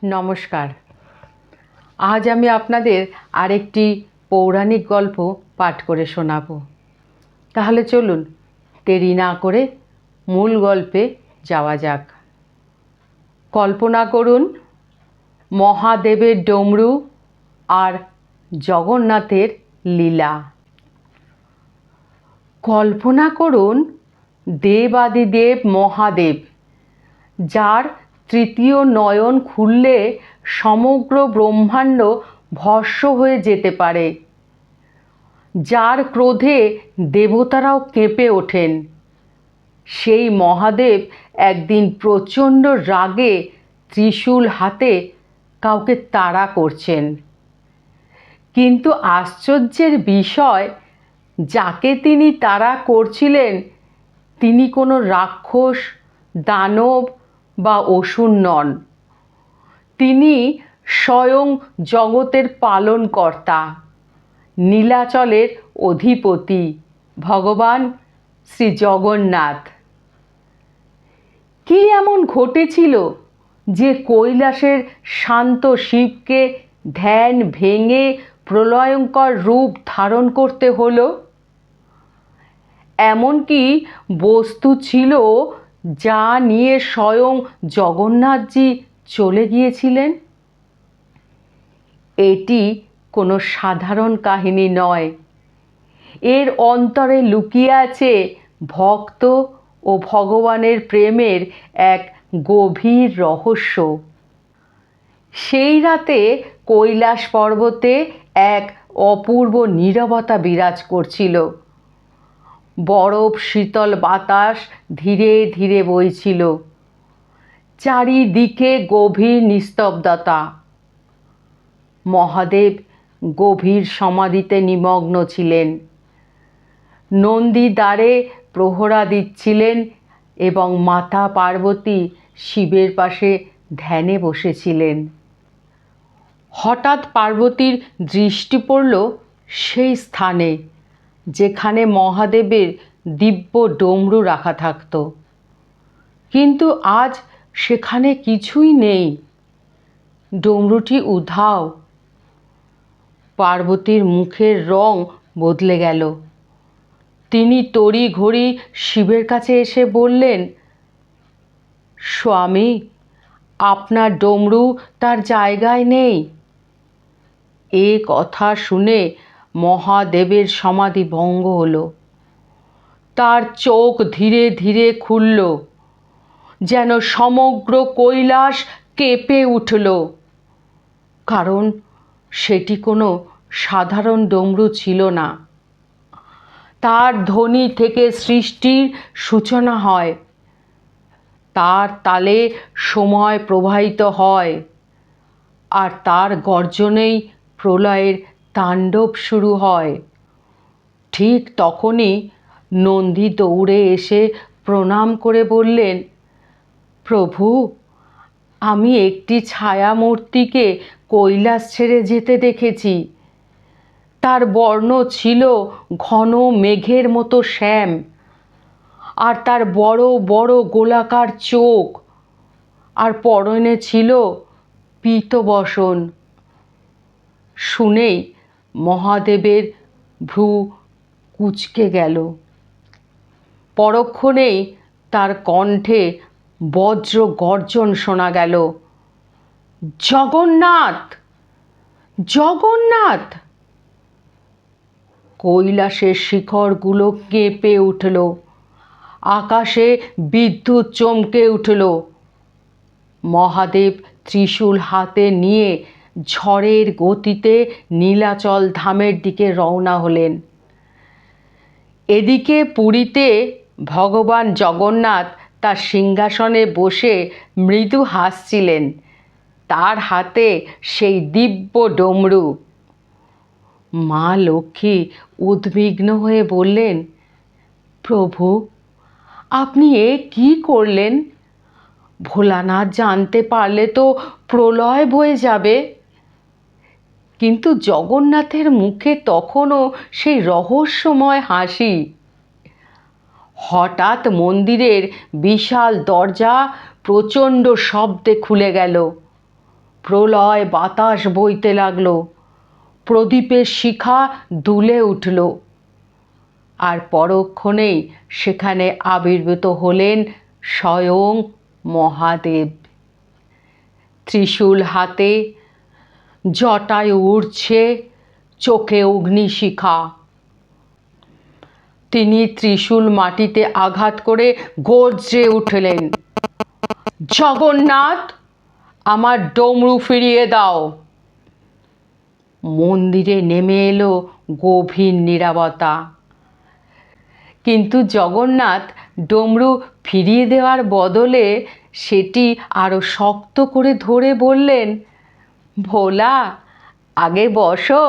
নমস্কার। আজ আমি আপনাদের আরেকটি পৌরাণিক গল্প পাঠ করে শোনাব। তাহলে চলুন দেরি না করে মূল গল্পে যাওয়া যাক। কল্পনা করুন মহাদেবের ডমরু আর জগন্নাথের লীলা। কল্পনা করুন দেবাদিদেব মহাদেব, যার তৃতীয় নয়ন খুললে সমগ্র ব্রহ্মাণ্ড ভস্ম হয়ে যেতে পারে, যার ক্রোধে দেবতারাও কেঁপে ওঠেন। সেই মহাদেব একদিন প্রচণ্ড রাগে ত্রিশূল হাতে কাউকে তাড়া করছেন। কিন্তু আশ্চর্যের বিষয়, যাকে তিনি তাড়া করছিলেন তিনি কোনো রাক্ষস, দানব বা অসুর নন। তিনি স্বয়ং জগতের পালনকর্তা, নীলাচলের অধিপতি ভগবান শ্রী জগন্নাথ। কি এমন ঘটেছিল যে কৈলাসের শান্ত শিবকে ধ্যান ভেঙে প্রলয়ঙ্কর রূপ ধারণ করতে হলো? এমন কি বস্তু ছিল যা নিয়ে স্বয়ং জগন্নাথজি চলে গিয়েছিলেন? এটি কোনো সাধারণ কাহিনী নয়। এর অন্তরে লুকিয়ে আছে ভক্ত ও ভগবানের প্রেমের এক গভীর রহস্য। সেই রাতে কৈলাস পর্বতে এক অপূর্ব নীরবতা বিরাজ করছিল। বরফ শীতল বাতাস ধীরে ধীরে বইছিল। চারিদিকে গভীর নিস্তব্ধতা। মহাদেব গভীর সমাধিতে নিমগ্ন ছিলেন। নন্দী দ্বারে প্রহরা দিচ্ছিলেন এবং মাতা পার্বতী শিবের পাশে ধ্যানে বসেছিলেন। হঠাৎ পার্বতীর দৃষ্টি পড়ল সেই স্থানে যেখানে মহাদেবের দিব্য ডমরু রাখা থাকত। কিন্তু আজ সেখানে কিছুই নেই। ডমরুটি উধাও। পার্বতীর মুখের রং বদলে গেল। তিনি তড়িঘড়ি শিবের কাছে এসে বললেন, স্বামী, আপনার ডমরু তার জায়গায় নেই। এ কথা শুনে মহাদেবের সমাধি ভঙ্গ হলো। তার চোখ ধীরে ধীরে খুলল, যেন সমগ্র কৈলাস কেঁপে উঠল। কারণ সেটি কোনো সাধারণ ডমরু ছিল না। তার ধ্বনি থেকে সৃষ্টির সূচনা হয়, তার তালে সময় প্রবাহিত হয়, আর তার গর্জনেই প্রলয়ের তাণ্ডব শুরু হয়। ঠিক তখনই নন্দী দৌড়ে এসে প্রণাম করে বললেন, প্রভু, আমি একটি ছায়ামূর্তিকে কৈলাস ছেড়ে যেতে দেখেছি। তার বর্ণ ছিল ঘন মেঘের মতো শ্যাম, আর তার বড় বড় গোলাকার চোখ, আর পরনে ছিল পীতবসন। শুনেই মহাদেবের ভ্রু কুঁচকে গেল। পরক্ষণেই তার কণ্ঠে বজ্র গর্জন শোনা গেল, জগন্নাথ, জগন্নাথ! কৈলাসের শিখরগুলো কেঁপে উঠল। আকাশে বিদ্যুৎ চমকে উঠল। মহাদেব ত্রিশূল হাতে নিয়ে ঝড়ের গতিতে নীলাচল ধামের দিকে রওনা হলেন। এদিকে পুরীতে ভগবান জগন্নাথ তার সিংহাসনে বসে মৃদু হাসছিলেন। তার হাতে সেই দিব্য ডমরু। মা লক্ষ্মী উদ্বিগ্ন হয়ে বললেন, প্রভু, আপনি এ কি করলেন? ভোলানাথ জানতে পারলে তো প্রলয় বয়ে যাবে। কিন্তু জগন্নাথের মুখে তখনও সেই রহস্যময় হাসি। হঠাৎ মন্দিরের বিশাল দরজা প্রচণ্ড শব্দে খুলে গেল। প্রলয় বাতাস বইতে লাগলো, প্রদীপের শিখা দুলে উঠল, আর পরক্ষণেই সেখানে আবির্ভূত হলেন স্বয়ং মহাদেব। ত্রিশূল হাতে, জটায় উড়ছে, চোখে অগ্নিশিখা। তিনি ত্রিশূল মাটিতে আঘাত করে গর্জে উঠলেন, জগন্নাথ, আমার ডমরু ফিরিয়ে দাও। মন্দিরে নেমে এলো গভীর নীরবতা। কিন্তু জগন্নাথ ডমরু ফিরিয়ে দেওয়ার বদলে সেটি আরো শক্ত করে ধরে বললেন, ভোলা, আগে বসো,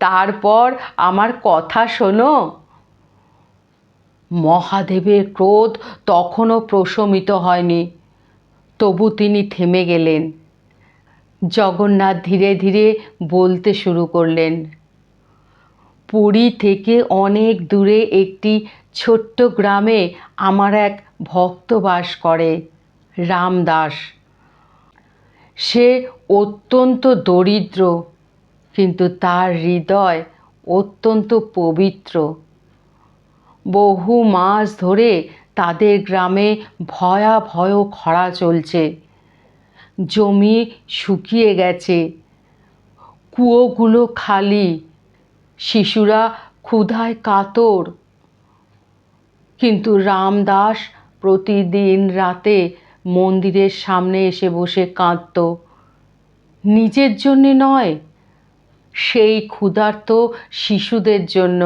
তারপর আমার কথা শোনো। মহাদেবের ক্রোধ তখনও প্রশমিত হয়নি, তবু তিনি থেমে গেলেন। জগন্নাথ ধীরে ধীরে বলতে শুরু করলেন, পুরী থেকে অনেক দূরে একটি ছোট্ট গ্রামে আমার এক ভক্ত বাস করে, রামদাস। সে অত্যন্ত দরিদ্র, কিন্তু তার হৃদয় অত্যন্ত পবিত্র। বহু মাস ধরে তাদের গ্রামে ভয়াবহ খরা চলছে। জমি শুকিয়ে গেছে, কুয়োগুলো খালি, শিশুরা ক্ষুধায় কাতর। কিন্তু রামদাস প্রতিদিন রাতে মন্দিরের সামনে এসে বসে কাঁদত, নিজের জন্যে নয়, সেই ক্ষুধার্ত শিশুদের জন্য।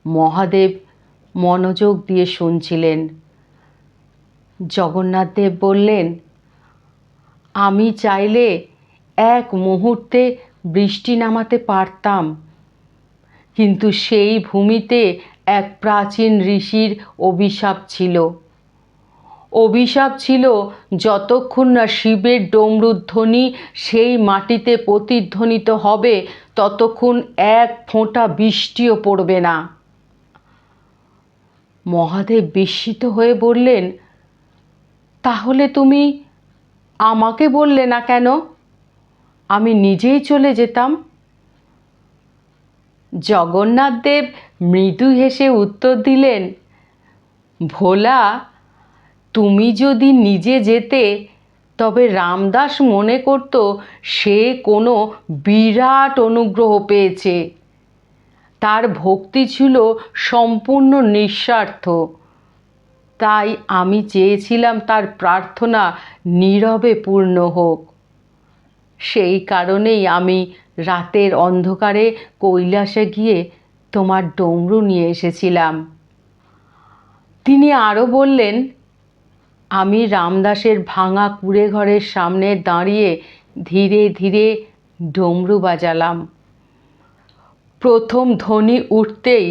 মহাদেব মনোযোগ দিয়ে শুনছিলেন। জগন্নাথদেব বললেন, আমি চাইলে এক মুহূর্তে বৃষ্টি নামাতে পারতাম, কিন্তু সেই ভূমিতে এক প্রাচীন ঋষির অভিশাপ ছিল। অভিশাপ ছিল, যতক্ষণ না শিবের ডমরুর ধ্বনি সেই মাটিতে প্রতিধ্বনিত হবে, ততক্ষণ এক ফোঁটা বৃষ্টিও পড়বে না। মহাদেব বিস্মিত হয়ে বললেন, তাহলে তুমি আমাকে বললে না কেন? আমি নিজেই চলে যেতাম। জগন্নাথদেব মৃদু হেসে উত্তর দিলেন, ভোলা, তুমি যদি নিজে যেতে, তবে রামদাস মনে করত সে কোনো বিরাট অনুগ্রহ পেয়েছে। তার ভক্তি ছিল সম্পূর্ণ নিঃস্বার্থ। তাই আমি চেয়েছিলাম তার প্রার্থনা নীরবে পূর্ণ হোক। সেই কারণেই আমি রাতের অন্ধকারে কৈলাসে গিয়ে তোমার ডমরু নিয়ে এসেছিলাম। তিনি আরও বললেন, আমি রামদাসের ভাঙা কুঁড়ে ঘরের সামনে দাঁড়িয়ে ধীরে ধীরে ডমরু বাজালাম। প্রথম ধ্বনি উঠতেই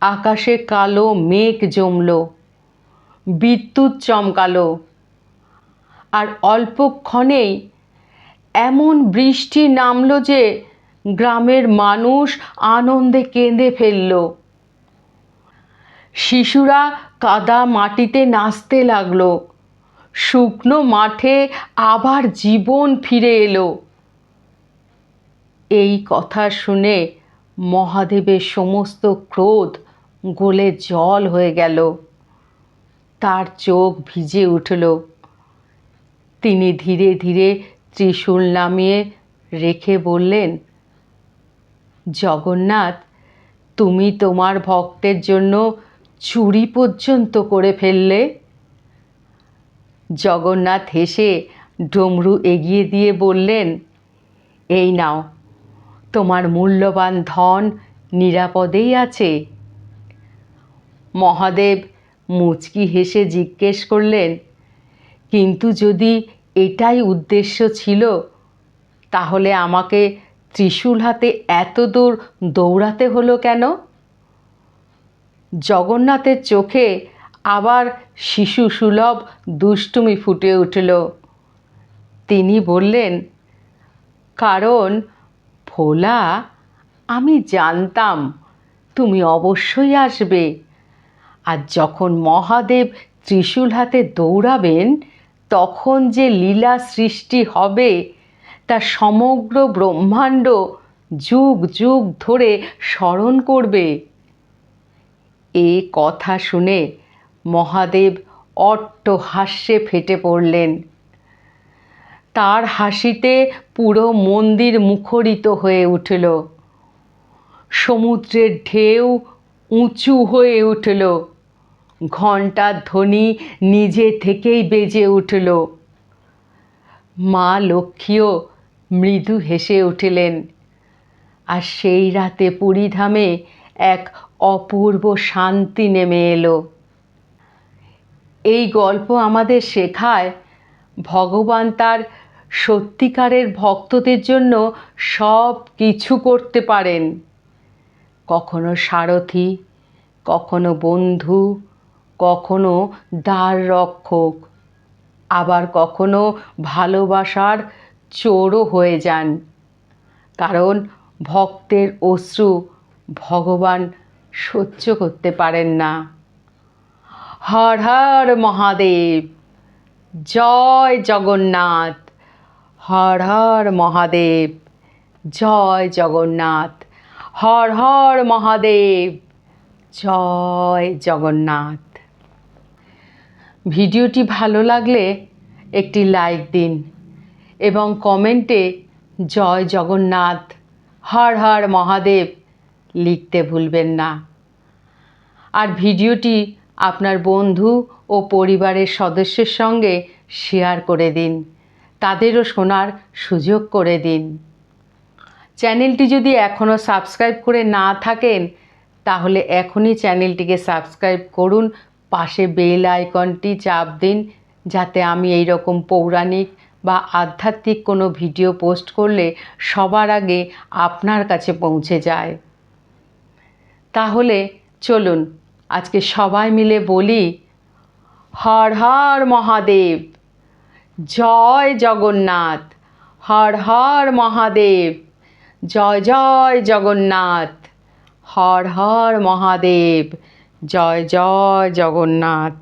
আকাশে কালো মেঘ জমল, বিদ্যুৎ চমকালো, আর অল্পক্ষণেই এমন বৃষ্টি নামলো যে গ্রামের মানুষ আনন্দে কেঁদে ফেলল। শিশুরা কাদা মাটিতে নাচতে লাগলো, শুকনো মাঠে আবার জীবন ফিরে এলো। এই কথা শুনে মহাদেবের সমস্ত ক্রোধ গলে জল হয়ে গেল। তার চোখ ভিজে উঠল। তিনি ধীরে ধীরে ত্রিশূল নামিয়ে রেখে বললেন, জগন্নাথ, তুমি তোমার ভক্তের জন্য চুরি পর্যন্ত করে ফেললে। জগন্নাথ হেসে ডমরু এগিয়ে দিয়ে বললেন, এই নাও, তোমার মূল্যবান ধন নিরাপদেই আছে। মহাদেব মুচকি হেসে জিজ্ঞেস করলেন, কিন্তু যদি এটাই উদ্দেশ্য ছিল, তাহলে আমাকে ত্রিশূল হাতে এত দূর দৌড়াতে হলো কেন? জগন্নাথের চোখে আবার শিশু সুলভ দুষ্টুমি ফুটে উঠল। তিনি বললেন, কারণ ভোলা, আমি জানতাম তুমি অবশ্যই আসবে, আর যখন মহাদেব ত্রিশূল হাতে দৌড়াবেন, তখন যে লীলা সৃষ্টি হবে তা সমগ্র ব্রহ্মাণ্ড যুগ যুগ ধরে স্মরণ করবে। এ কথা শুনে মহাদেব অট্টহাস্যে ফেটে পড়লেন। তার হাসিতে পুরো মন্দির মুখরিত হয়ে উঠল। সমুদ্রের ঢেউ উঁচু হয়ে উঠল। ঘণ্টার ধ্বনি নিজে থেকেই বেজে উঠল। মা লক্ষ্মীও মৃদু হেসে উঠলেন। আর সেই রাতে পুরীধামে এক অপূর্ব শান্তি নেমে এলো। এই গল্প আমাদের শেখায় ভগবান তার সত্যিকারের ভক্তদের জন্য সব কিছু করতে পারেন। কখনো সারথি, কখনো বন্ধু, কখনো দ্বার রক্ষক, আবার কখনো ভালোবাসার চোরও হয়ে যান। কারণ ভক্তের অশ্রু ভগবান সহ্য করতে পারেন না। হর হর মহাদেব, জয় জগন্নাথ। হর হর মহাদেব, জয় জগন্নাথ। হর হর মহাদেব, জয় জগন্নাথ। ভিডিওটি ভালো লাগলে একটি লাইক দিন এবং কমেন্টে জয় জগন্নাথ, হর হর মহাদেব লিখতে ভুলবেন না। আর ভিডিওটি আপনার বন্ধু ও পরিবারের সদস্যের সঙ্গে শেয়ার করে দিন, তাদেরও শোনার সুযোগ করে দিন। চ্যানেলটি যদি এখনও সাবস্ক্রাইব করে না থাকেন তাহলে এখনই চ্যানেলটিকে সাবস্ক্রাইব করুন, পাশে বেল আইকনটি চাপ দিন যাতে আমি এই রকম পৌরাণিক বা আধ্যাত্মিক কোনো ভিডিও পোস্ট করলে সবার আগে আপনার কাছে পৌঁছে যায়। তাহলে চলুন আজকে সবাই মিলে বলি, হর হর মহাদেব, জয় জগন্নাথ। হর হর মহাদেব, জয় জয় জগন্নাথ। হর হর মহাদেব, জয় জয় জগন্নাথ।